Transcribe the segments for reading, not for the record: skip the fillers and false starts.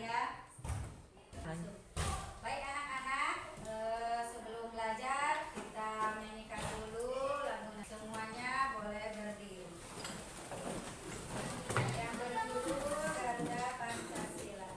ya. Baik anak-anak, sebelum belajar kita nyanyikan dulu lagu. Semuanya boleh berdiri. Yang berjudul Garda Pancasila.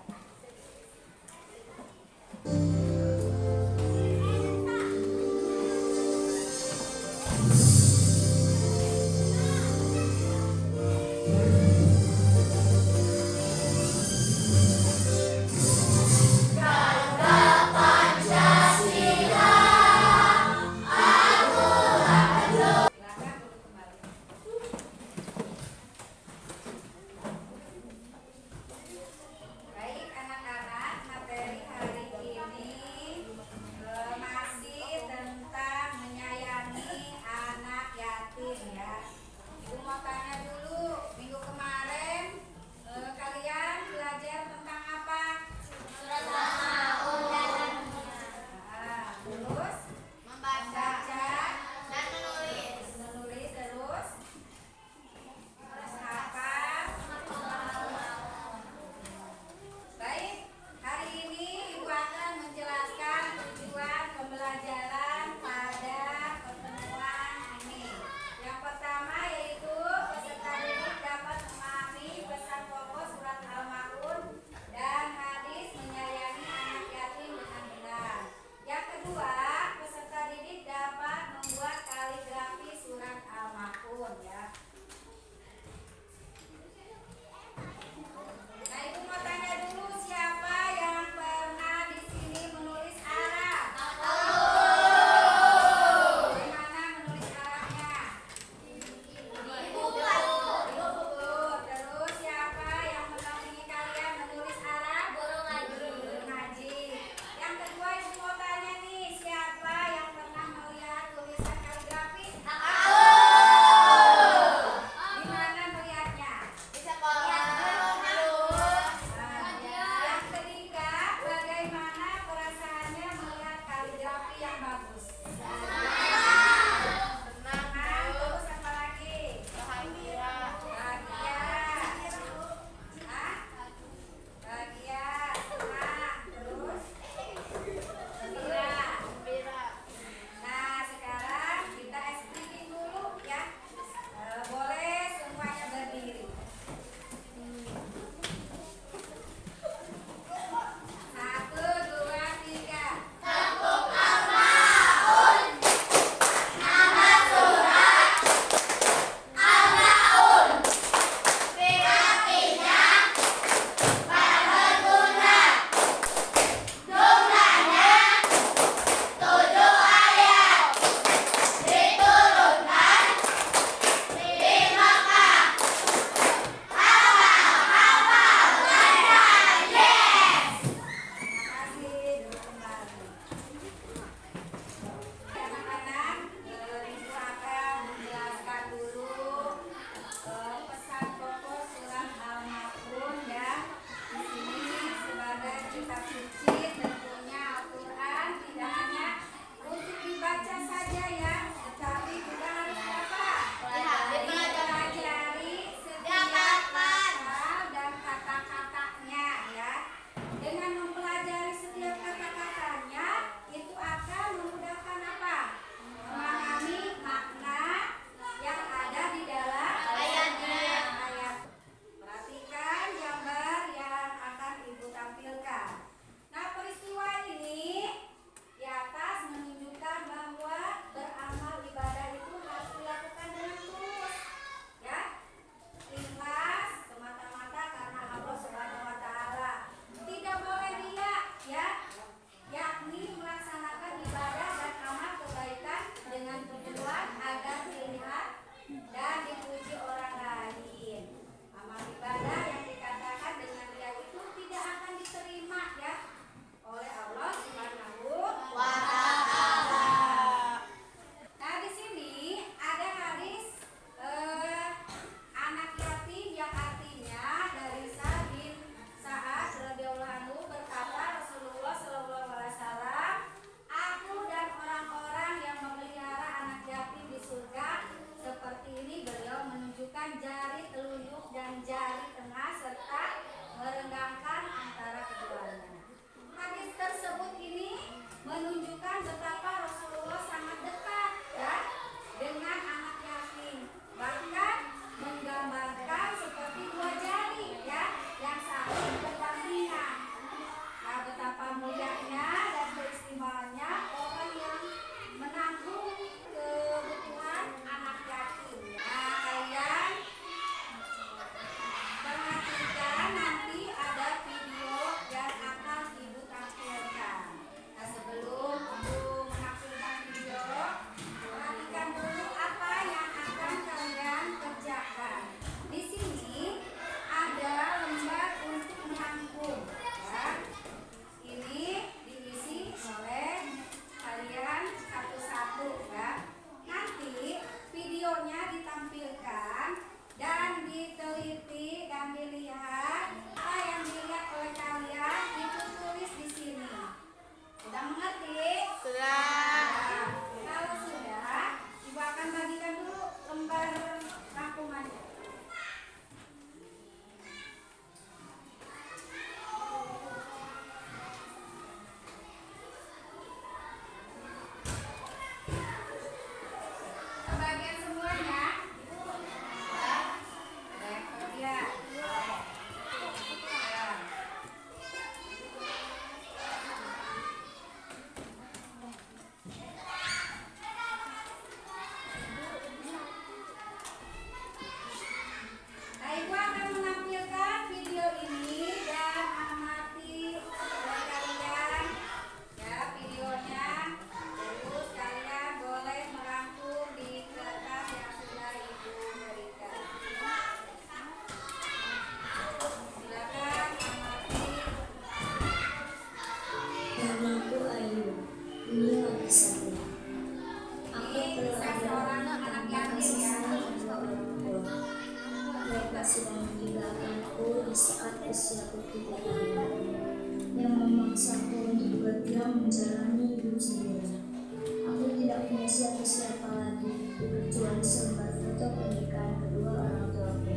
kecuali selembar foto pernikahan kedua orang tuaku.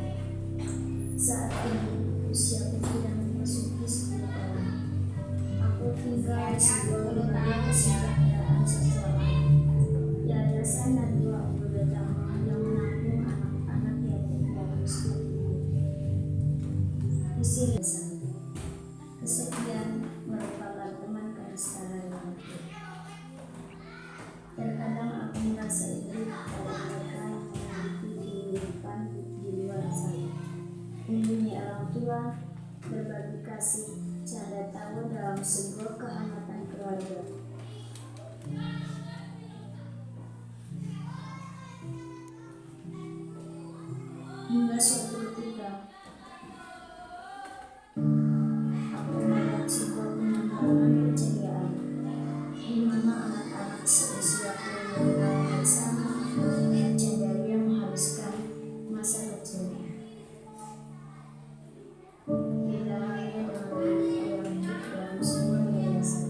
Saat ini usiaku sudah memasuki 10 tahun. Aku tinggal di sebuah lembaga kesejahteraan sosial, Yayasan Najwa Udodama yang menampung anak-anak yatim piatu seperti itu. Di sini kesepian merupakan teman keniscayaan itu. Terkadang aku merasa iri pada mereka yang memiliki kehidupan di luar sana. Mempunyai orang tua, berbagi kasih, canda tawa dalam sebuah kehangatan keluarga. Hingga suatu ketika, aku melihat sebuah penampilan keceriaan, di mana anak-anak seusiaku bermain bersama, cenderia menghabiskan masa kecilnya. Tidak hanya dengan orang hidup dalam sebuah yayasan.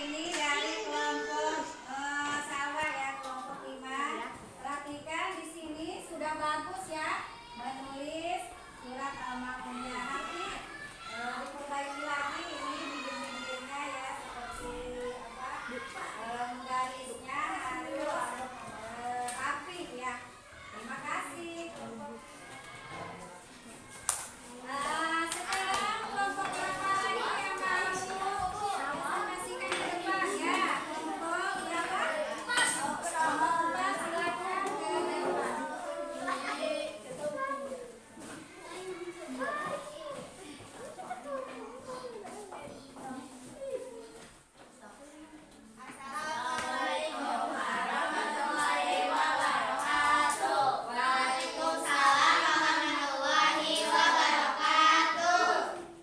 ini dari kelompok Salwa ya, kelompok 5. Perhatikan di sini sudah bagus ya menulis surat Al-Ma'uniyah. Nanti diperbaiki lagi ini bibir-bibirnya ya, seperti menggarisnya harus rapi ya. Terima kasih. Sekarang kelompok berapa lagi yang mau presentasikan ke depan ya? Kelompok berapa? Kelompok silakan ke depan.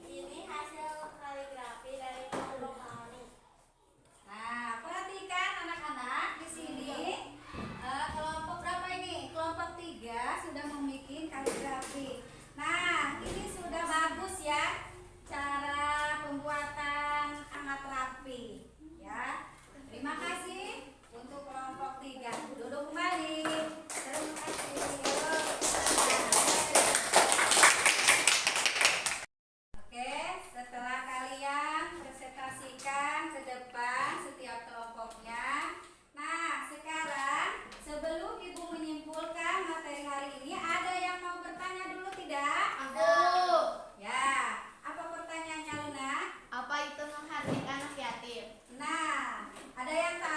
Ini hasil kaligrafi dari kelompok Alani. Nah, perhatikan anak-anak di sini kelompok berapa ini? Kelompok 3 sudah membuat kaligrafi. Nah, ini sudah bagus ya cara pembuatan sangat rapi ya. Terima kasih untuk kelompok 3. Duduk kembali. Terima kasih. Oke, setelah kalian presentasikan ke depan setiap kelompoknya. Nah, sekarang sebelum Ibu menyimpulkan materi hari ini, ada yang mau bertanya dulu tidak? Ya, apa pertanyaannya Luna? Apa itu menghardik anak yatim? Nah, ada yang tahu?